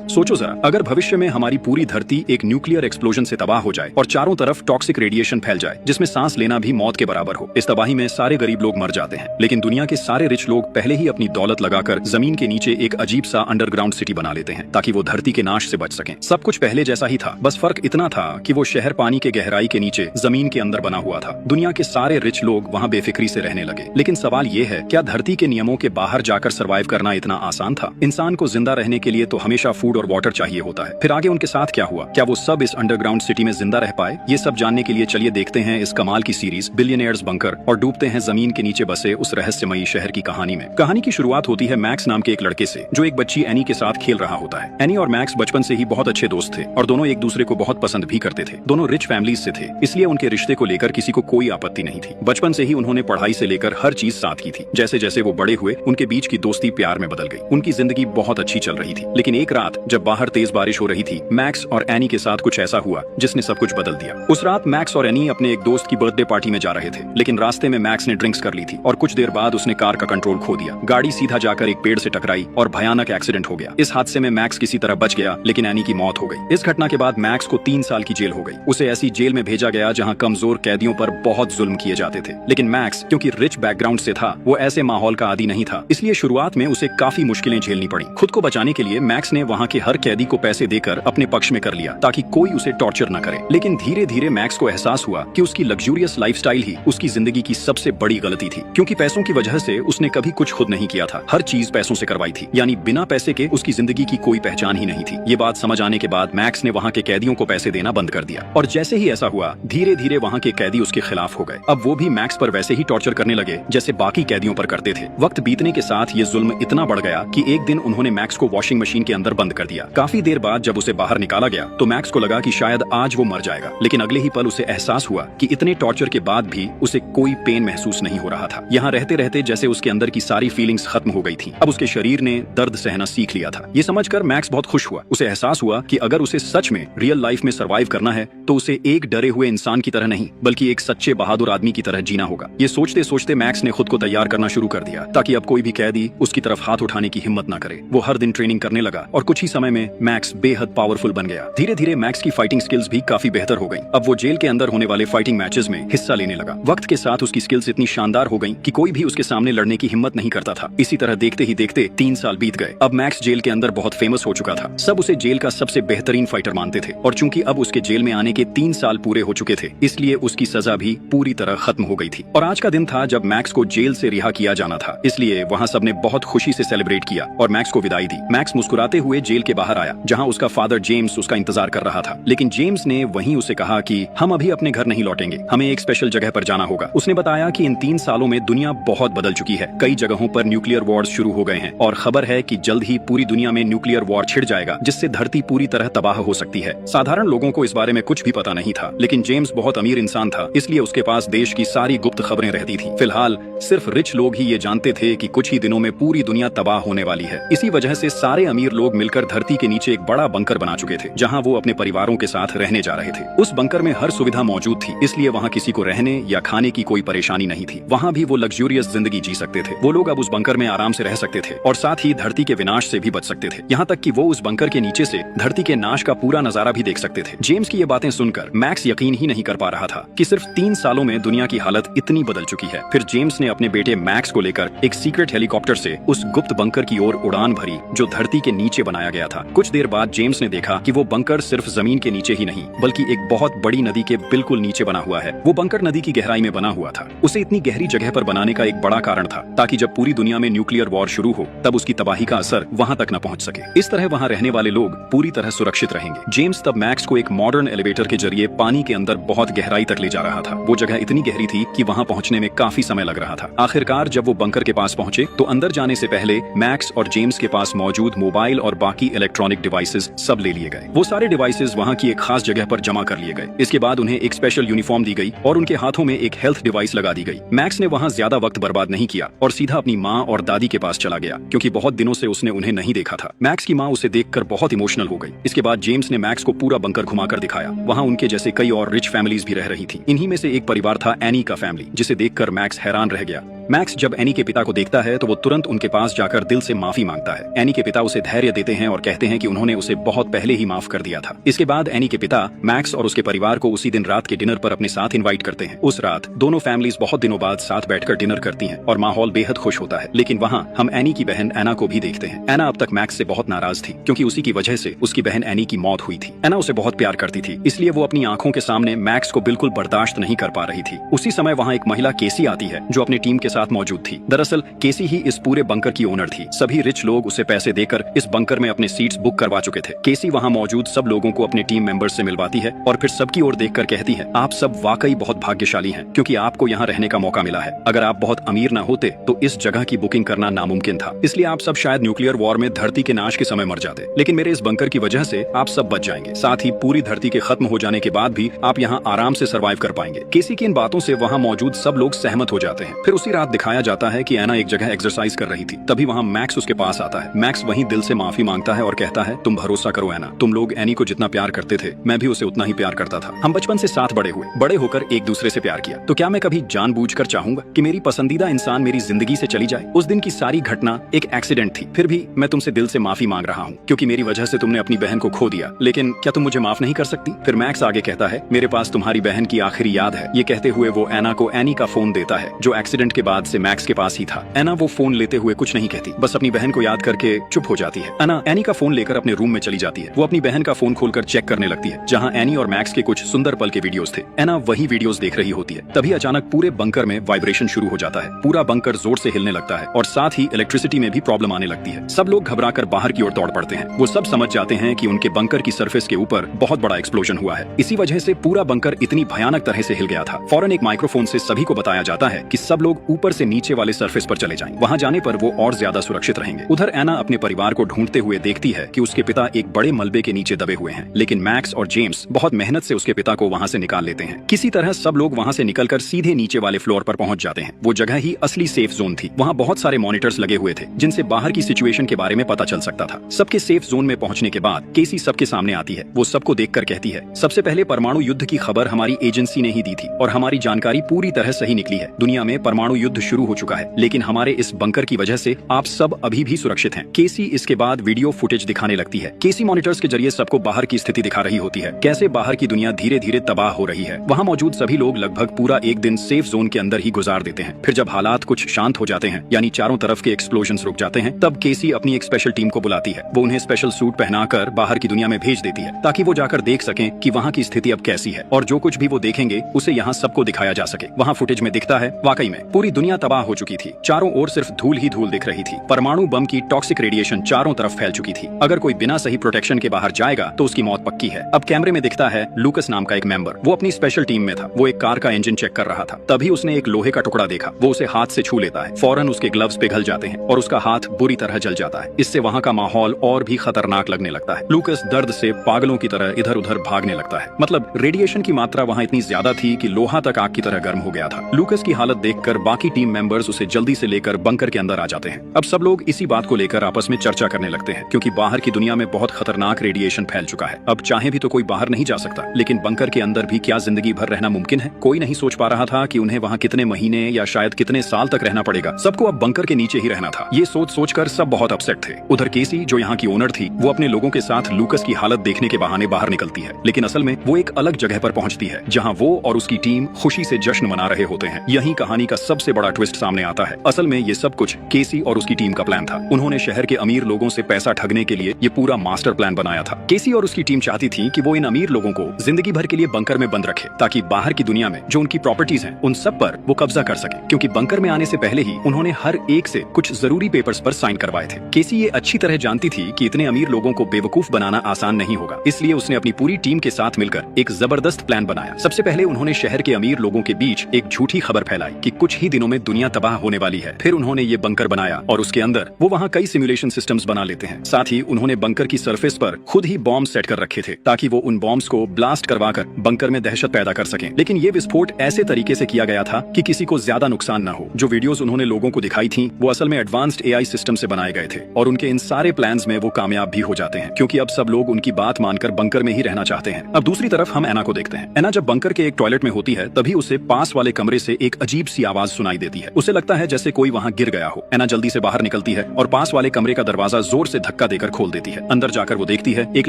सोचो जरा, अगर भविष्य में हमारी पूरी धरती एक न्यूक्लियर एक्सप्लोजन से तबाह हो जाए और चारों तरफ टॉक्सिक रेडिएशन फैल जाए जिसमें सांस लेना भी मौत के बराबर हो। इस तबाही में सारे गरीब लोग मर जाते हैं, लेकिन दुनिया के सारे रिच लोग पहले ही अपनी दौलत लगाकर जमीन के नीचे एक अजीब सा अंडरग्राउंड सिटी बना लेते हैं ताकि वो धरती के नाश से बच सकें। सब कुछ पहले जैसा ही था, बस फर्क इतना था कि वो शहर पानी के गहराई के नीचे जमीन के अंदर बना हुआ था। दुनिया के सारे रिच लोग वहाँ बेफिक्री से रहने लगे। लेकिन सवाल ये है, क्या धरती के नियमों के बाहर जाकर सर्वाइव करना इतना आसान था? इंसान को जिंदा रहने के लिए तो हमेशा फूड और वाटर चाहिए होता है। फिर आगे उनके साथ क्या हुआ? क्या वो सब इस अंडरग्राउंड सिटी में जिंदा रह पाए? ये सब जानने के लिए चलिए देखते हैं इस कमाल की सीरीज बिलियनियर्स बंकर और डूबते हैं जमीन के नीचे बसे उस रहस्यमयी शहर की कहानी में। कहानी की शुरुआत होती है मैक्स नाम के एक लड़के से जो एक बच्ची एनी के साथ खेल रहा होता है। एनी और मैक्स बचपन से ही बहुत अच्छे दोस्त थे और दोनों एक दूसरे को बहुत पसंद भी करते थे। दोनों रिच फैमिलीज से थे, इसलिए उनके रिश्ते को लेकर किसी को कोई आपत्ति नहीं थी। बचपन से ही उन्होंने पढ़ाई से लेकर हर चीज साथ की थी। जैसे जैसे वो बड़े हुए उनके बीच की दोस्ती प्यार में बदल गई। उनकी जिंदगी बहुत अच्छी चल रही थी। लेकिन एक रात जब बाहर तेज बारिश हो रही थी, मैक्स और एनी के साथ कुछ ऐसा हुआ जिसने सब कुछ बदल दिया। उस रात मैक्स और एनी अपने एक दोस्त की बर्थडे पार्टी में जा रहे थे, लेकिन रास्ते में मैक्स ने ड्रिंक्स कर ली थी और कुछ देर बाद उसने कार का कंट्रोल खो दिया। गाड़ी सीधा जाकर एक पेड़ से टकराई और भयानक एक्सीडेंट हो गया। इस हादसे में मैक्स किसी तरह बच गया, लेकिन एनी की मौत हो गई। इस घटना के बाद मैक्स को 3 साल की जेल हो गई। उसे ऐसी जेल में भेजा गया जहां कमजोर कैदियों पर बहुत जुल्म किए जाते थे। लेकिन मैक्स क्योंकि रिच बैकग्राउंड से था, वो ऐसे माहौल का आदी नहीं था, इसलिए शुरुआत में उसे काफी मुश्किलें झेलनी पड़ी। खुद को बचाने के लिए मैक्स ने वहां के हर कैदी को पैसे देकर अपने पक्ष में कर लिया ताकि कोई उसे टॉर्चर न करे। लेकिन धीरे धीरे मैक्स को एहसास हुआ कि उसकी लग्जूरियस लाइफस्टाइल ही उसकी जिंदगी की सबसे बड़ी गलती थी, क्योंकि पैसों की वजह से उसने कभी कुछ खुद नहीं किया था। हर चीज पैसों से करवाई थी, यानी बिना पैसे के उसकी जिंदगी की कोई पहचान ही नहीं थी। ये बात समझ आने के बाद मैक्स ने वहां के कैदियों को पैसे देना बंद कर दिया और जैसे ही ऐसा हुआ, धीरे धीरे वहां के कैदी उसके खिलाफ हो गए। अब वो भी मैक्स पर वैसे ही टॉर्चर करने लगे जैसे बाकी कैदियों पर करते थे। वक्त बीतने के साथ ये जुल्म इतना बढ़ गया कि एक दिन उन्होंने मैक्स को वॉशिंग मशीन के अंदर बंद कर दिया। काफी देर बाद जब उसे बाहर निकाला गया तो मैक्स को लगा कि शायद आज वो मर जाएगा, लेकिन अगले ही पल उसे एहसास हुआ कि इतने टॉर्चर के बाद भी उसे कोई पेन महसूस नहीं हो रहा था। यहाँ रहते रहते जैसे उसके अंदर की सारी फीलिंग्स खत्म हो गई थी। अब उसके शरीर ने दर्द सहना सीख लिया था। ये समझकर मैक्स बहुत खुश हुआ। उसे एहसास हुआ कि अगर उसे सच में रियल लाइफ में सर्वाइव करना है तो उसे एक डरे हुए इंसान की तरह नहीं, बल्कि एक सच्चे बहादुर आदमी की तरह जीना होगा। ये सोचते सोचते मैक्स ने खुद को तैयार करना शुरू कर दिया ताकि अब कोई भी कैदी उसकी तरफ हाथ उठाने की हिम्मत न करे। वो हर दिन ट्रेनिंग करने लगा और कुछ ही समय में मैक्स बेहद पावरफुल बन गया। धीरे धीरे मैक्स की फाइटिंग स्किल्स भी काफी बेहतर हो गई। अब वो जेल के अंदर होने वाले फाइटिंग मैचेस में हिस्सा लेने लगा। वक्त के साथ उसकी स्किल्स इतनी शानदार हो गई कि कोई भी उसके सामने लड़ने की हिम्मत नहीं करता था। इसी तरह देखते ही देखते 3 साल बीत गए। अब मैक्स जेल के अंदर बहुत फेमस हो चुका था। सब उसे जेल का सबसे बेहतरीन फाइटर मानते थे और चूंकि अब उसके जेल में आने के 3 साल पूरे हो चुके थे, इसलिए उसकी सजा भी पूरी तरह खत्म हो गई थी। और आज का दिन था जब मैक्स को जेल से रिहा किया जाना था, इसलिए वहाँ सबने बहुत खुशी से सेलिब्रेट किया और मैक्स को विदाई दी। मैक्स मुस्कुराते हुए जेल के बाहर आया जहाँ उसका फादर जेम्स उसका इंतजार कर रहा था। लेकिन जेम्स ने वहीं उसे कहा कि हम अभी अपने घर नहीं लौटेंगे, हमें एक स्पेशल जगह पर जाना होगा। उसने बताया कि इन 3 सालों में दुनिया बहुत बदल चुकी है। कई जगहों पर न्यूक्लियर वॉर्स शुरू हो गए हैं और खबर है कि जल्द ही पूरी दुनिया में न्यूक्लियर वॉर छिड़ जाएगा जिससे धरती पूरी तरह तबाह हो सकती है। साधारण लोगों को इस बारे में कुछ भी पता नहीं था, लेकिन जेम्स बहुत अमीर इंसान था, इसलिए उसके पास देश की सारी गुप्त खबरें रहती थी। फिलहाल सिर्फ रिच लोग ही ये जानते थे कि कुछ ही दिनों में पूरी दुनिया तबाह होने वाली है। इसी वजह से सारे अमीर लोग मिलकर धरती के नीचे एक बड़ा बंकर बना चुके थे जहाँ वो अपने परिवारों के साथ रहने जा रहे थे। उस बंकर में हर सुविधा मौजूद थी, इसलिए वहाँ किसी को रहने या खाने की कोई परेशानी नहीं थी। वहाँ भी वो लग्जूरियस जिंदगी जी सकते थे। वो लोग अब उस बंकर में आराम से रह सकते थे और साथ ही धरती के विनाश से भी बच सकते थे। यहाँ तक कि वो उस बंकर के नीचे से धरती के नाश का पूरा नजारा भी देख सकते थे। जेम्स की ये बातें सुनकर मैक्स यकीन ही नहीं कर पा रहा था कि सिर्फ 3 सालों में दुनिया की हालत इतनी बदल चुकी है। फिर जेम्स ने अपने बेटे मैक्स को लेकर एक सीक्रेट हेलीकॉप्टर से उस गुप्त बंकर की ओर उड़ान भरी जो धरती के नीचे बनाया गया था। कुछ देर बाद जेम्स ने देखा कि वो बंकर सिर्फ जमीन के नीचे ही नहीं, बल्कि एक बहुत बड़ी नदी के बिल्कुल नीचे बना हुआ है। वो बंकर नदी की गहराई में बना हुआ था। उसे इतनी गहरी जगह पर बनाने का एक बड़ा कारण था ताकि जब पूरी दुनिया में न्यूक्लियर वॉर शुरू हो तब उसकी तबाही का असर वहां तक न पहुंच सके। इस तरह वहां रहने वाले लोग पूरी तरह सुरक्षित रहेंगे। जेम्स तब मैक्स को एक मॉडर्न एलिवेटर के जरिए पानी के अंदर बहुत गहराई तक ले जा रहा था। वो जगह इतनी गहरी थी कि वहां पहुंचने में काफी समय लग रहा था। आखिरकार जब वो बंकर के पास पहुंचे तो अंदर जाने से पहले मैक्स और जेम्स के पास मौजूद मोबाइल और बाकी इलेक्ट्रॉनिक डिवाइसेस सब ले लिए गए। वो सारे डिवाइसेस वहां की एक खास जगह पर जमा कर लिए गए। इसके बाद उन्हें एक स्पेशल यूनिफॉर्म दी गई और उनके हाथों में एक हेल्थ डिवाइस लगा दी गई। मैक्स ने वहां ज्यादा वक्त बर्बाद नहीं किया और सीधा अपनी माँ और दादी के पास चला गया, क्योंकि बहुत दिनों से उसने उन्हें नहीं देखा था। मैक्स की माँ उसे देखकर बहुत इमोशनल हो गई। इसके बाद जेम्स ने मैक्स को पूरा बंकर घुमाकर दिखाया। वहाँ उनके जैसे कई और रिच फैमिलीज भी रह रही थी। इन्हीं में से एक परिवार था एनी का फैमिली, जिसे देखकर मैक्स हैरान रह गया। मैक्स जब एनी के पिता को देखता है तो वो तुरंत उनके पास जाकर दिल से माफी मांगता है। एनी के पिता उसे धैर्य देते हैं और कहते हैं कि उन्होंने उसे बहुत पहले ही माफ कर दिया था। इसके बाद एनी के पिता मैक्स और उसके परिवार को उसी दिन रात के डिनर पर अपने साथ इनवाइट करते हैं। उस रात दोनों फैमिलीज बहुत दिनों बाद साथ बैठकर डिनर करती हैं और माहौल बेहद खुश होता है। लेकिन वहाँ हम एनी की बहन एना को भी देखते हैं। एना अब तक मैक्स से बहुत नाराज थी क्योंकि उसी की वजह से उसकी बहन एनी की मौत हुई थी। एना उसे बहुत प्यार करती थी, इसलिए वो अपनी आंखों के सामने मैक्स को बिल्कुल बर्दाश्त नहीं कर पा रही थी। उसी समय वहाँ एक महिला केसी आती है जो अपनी टीम के साथ मौजूद थी। दरअसल केसी ही इस पूरे बंकर की ओनर थी। सभी रिच लोग उसे पैसे देकर इस बंकर में अपने सीट्स बुक करवा चुके थे। केसी वहाँ मौजूद सब लोगों को अपने टीम मेंबर्स से मिलवाती है और फिर सबकी ओर देखकर कहती है, आप सब वाकई बहुत भाग्यशाली हैं क्योंकि आपको यहाँ रहने का मौका मिला है। अगर आप बहुत अमीर न होते तो इस जगह की बुकिंग करना नामुमकिन था, इसलिए आप सब शायद न्यूक्लियर वॉर में धरती के नाश के समय मर जाते, लेकिन मेरे इस बंकर की वजह से आप सब बच जाएंगे। साथ ही पूरी धरती के खत्म हो जाने के बाद भी आप यहाँ आराम से सर्वाइव कर पाएंगे। केसी की इन बातों से वहाँ मौजूद सब लोग सहमत हो जाते हैं। फिर उसी रात दिखाया जाता है कि एना एक जगह एक्सरसाइज कर रही थी। तभी वहाँ मैक्स उसके पास आता है। मैक्स वहीं दिल से माफी मांगता है और कहता है, तुम भरोसा करो एना, तुम लोग एनी को जितना प्यार करते थे मैं भी उसे उतना ही प्यार करता था। हम बचपन से साथ बड़े हुए, बड़े होकर एक दूसरे से प्यार किया, तो क्या मैं कभी जानबूझकर चाहूंगा कि मेरी पसंदीदा इंसान मेरी जिंदगी से चली जाए? उस दिन की सारी घटना एक एक्सीडेंट थी, फिर भी मैं तुमसे दिल से माफी मांग रहा हूँ क्योंकि मेरी वजह से तुमने अपनी बहन को खो दिया। लेकिन क्या तुम मुझे माफ नहीं कर सकती? फिर मैक्स आगे कहता है, मेरे पास तुम्हारी बहन की आखिरी याद है। ये कहते हुए वो एना को एनी का फोन देता है जो एक्सीडेंट के बाद से मैक्स के पास ही था। एना वो फोन लेते हुए कुछ नहीं कहती, बस अपनी बहन को याद करके चुप हो जाती है। एना एनी का फोन लेकर अपने रूम में चली जाती है। वो अपनी बहन का फोन खोलकर चेक करने लगती है जहाँ एनी और मैक्स के कुछ सुंदर पल के वीडियोस थे। एना वही वीडियोस देख रही होती है। तभी अचानक पूरे बंकर में वाइब्रेशन शुरू हो जाता है। पूरा बंकर जोर से हिलने लगता है और साथ ही इलेक्ट्रिसिटी में भी प्रॉब्लम आने लगती है। सब लोग घबराकर बाहर की ओर दौड़ पड़ते हैं। वो सब समझ जाते हैं कि उनके बंकर की सरफेस के ऊपर बहुत बड़ा एक्सप्लोजन हुआ है। इसी वजह से पूरा बंकर इतनी भयानक तरह से हिल गया था। फौरन एक माइक्रोफोन से सभी को बताया जाता है कि सब लोग ऊपर से नीचे वाले सरफेस पर चले जाएं। वहां जाने पर वो और ज्यादा सुरक्षित रहेंगे। उधर एना अपने परिवार को ढूंढते हुए देखती है कि उसके पिता एक बड़े मलबे के नीचे दबे हुए हैं, लेकिन मैक्स और जेम्स बहुत मेहनत से उसके पिता को वहां से निकाल लेते हैं। किसी तरह सब लोग वहां से निकलकर सीधे नीचे वाले फ्लोर पर पहुंच जाते हैं। वो जगह ही असली सेफ जोन थी। वहां बहुत सारे मॉनिटर्स लगे हुए थे जिनसे बाहर की सिचुएशन के बारे में पता चल सकता था। सबके सेफ जोन में पहुंचने के बाद केसी सबके सामने आती है। वो सबको देखकर कहती है, सबसे पहले परमाणु युद्ध की खबर हमारी एजेंसी ने ही दी थी और हमारी जानकारी पूरी तरह सही निकली है। दुनिया में परमाणु युद्ध शुरू हो चुका है, लेकिन हमारे इस बंकर की वजह से आप सब अभी भी सुरक्षित हैं। केसी इसके बाद वीडियो फुटेज दिखाने लगती है। केसी मॉनिटर्स के जरिए सबको बाहर की स्थिति दिखा रही होती है, कैसे बाहर की दुनिया धीरे धीरे तबाह हो रही है। वहाँ मौजूद सभी लोग लगभग पूरा एक दिन सेफ जोन के अंदर ही गुजार देते हैं। फिर जब हालात कुछ शांत हो जाते हैं, यानी चारों तरफ के एक्सप्लोजन रुक जाते हैं, तब केसी अपनी एक स्पेशल टीम को बुलाती है। वो उन्हें स्पेशल सूट पहनाकर बाहर की दुनिया में भेज देती है ताकि वो जाकर देख सकें कि वहाँ की स्थिति अब कैसी है और जो कुछ भी वो देखेंगे उसे यहाँ सबको दिखाया जा सके। वहाँ फुटेज में दिखता है वाकई में पूरी दुनिया तबाह हो चुकी थी। चारों ओर सिर्फ धूल ही धूल दिख रही थी। परमाणु बम की टॉक्सिक रेडिएशन चारों तरफ फैल चुकी थी। अगर कोई बिना सही प्रोटेक्शन के बाहर जाएगा तो उसकी मौत पक्की है। अब कैमरे में दिखता है लूकस नाम का एक मेंबर। वो अपनी स्पेशल टीम में था। वो एक कार का इंजन चेक कर रहा था। तभी उसने एक लोहे का टुकड़ा देखा। वो उसे हाथ से छू लेता है। फौरन उसके ग्लव्स पिघल जाते हैं और उसका हाथ बुरी तरह जल जाता है। इससे वहाँ का माहौल और भी खतरनाक लगने लगता है। लूकस दर्द से पागलों की तरह इधर उधर भागने लगता है। मतलब रेडिएशन की मात्रा वहाँ इतनी ज्यादा थी कि लोहा तक आग की तरह गर्म हो गया था। लूकस की हालत देखकर बाकी टीम मेंबर्स उसे जल्दी से लेकर बंकर के अंदर आ जाते हैं। अब सब लोग इसी बात को लेकर आपस में चर्चा करने लगते हैं क्योंकि बाहर की दुनिया में बहुत खतरनाक रेडिएशन फैल चुका है। अब चाहे भी तो कोई बाहर नहीं जा सकता, लेकिन बंकर के अंदर भी क्या जिंदगी भर रहना मुमकिन है? कोई नहीं सोच पा रहा था कि उन्हें वहाँ कितने महीने या शायद कितने साल तक रहना पड़ेगा। सबको अब बंकर के नीचे ही रहना था। ये सोच कर सब बहुत अपसेट थे। उधर केसी जो यहाँ की ओनर थी, वो अपने लोगों के साथ लूकस की हालत देखने के बहाने बाहर निकलती है, लेकिन असल में वो एक अलग जगह पर पहुंचती है जहाँ वो और उसकी टीम खुशी से जश्न मना रहे होते हैं। यही कहानी का सबसे बड़ा ट्विस्ट सामने आता है। असल में ये सब कुछ केसी और उसकी टीम का प्लान था। उन्होंने शहर के अमीर लोगों से पैसा ठगने के लिए ये पूरा मास्टर प्लान बनाया था। केसी और उसकी टीम चाहती थी कि वो इन अमीर लोगों को जिंदगी भर के लिए बंकर में बंद रखे ताकि बाहर की दुनिया में जो उनकी प्रॉपर्टीज हैं उन सब पर वो कब्जा कर सके, क्योंकि बंकर में आने से पहले ही उन्होंने हर एक से कुछ जरूरी पेपर्स पर साइन करवाए थे। केसी ये अच्छी तरह जानती थी कि इतने अमीर लोगों को बेवकूफ बनाना आसान नहीं होगा, इसलिए उसने अपनी पूरी टीम के साथ मिलकर एक जबरदस्त प्लान बनाया। सबसे पहले उन्होंने शहर के अमीर लोगों के बीच एक झूठी खबर फैलाई कि कुछ ही दिनों में दुनिया तबाह होने वाली है। फिर उन्होंने ये बंकर बनाया और उसके अंदर वो वहाँ कई सिमुलेशन सिस्टम्स बना लेते हैं। साथ ही उन्होंने बंकर की सरफेस पर खुद ही बॉम्ब सेट कर रखे थे ताकि वो उन बॉम्ब्स को ब्लास्ट करवाकर बंकर में दहशत पैदा कर सकें। लेकिन ये विस्फोट ऐसे तरीके से किया गया था कि किसी को ज्यादा नुकसान न हो। जो वीडियोस उन्होंने लोगों को दिखाई थी वो असल में एडवांस्ड एआई सिस्टम से बनाए गए थे और उनके इन सारे प्लान्स में वो कामयाब भी हो जाते हैं, क्योंकि अब सब लोग उनकी बात मानकर बंकर में ही रहना चाहते हैं। अब दूसरी तरफ हम एना को देखते हैं। एना जब बंकर के एक टॉयलेट में होती है तभी उसे पास वाले कमरे से एक अजीब सी आवाज सुनाई सुनाई देती है। उसे लगता है जैसे कोई वहाँ गिर गया हो। एना जल्दी से बाहर निकलती है और पास वाले कमरे का दरवाजा जोर से धक्का देकर खोल देती है। अंदर जाकर वो देखती है एक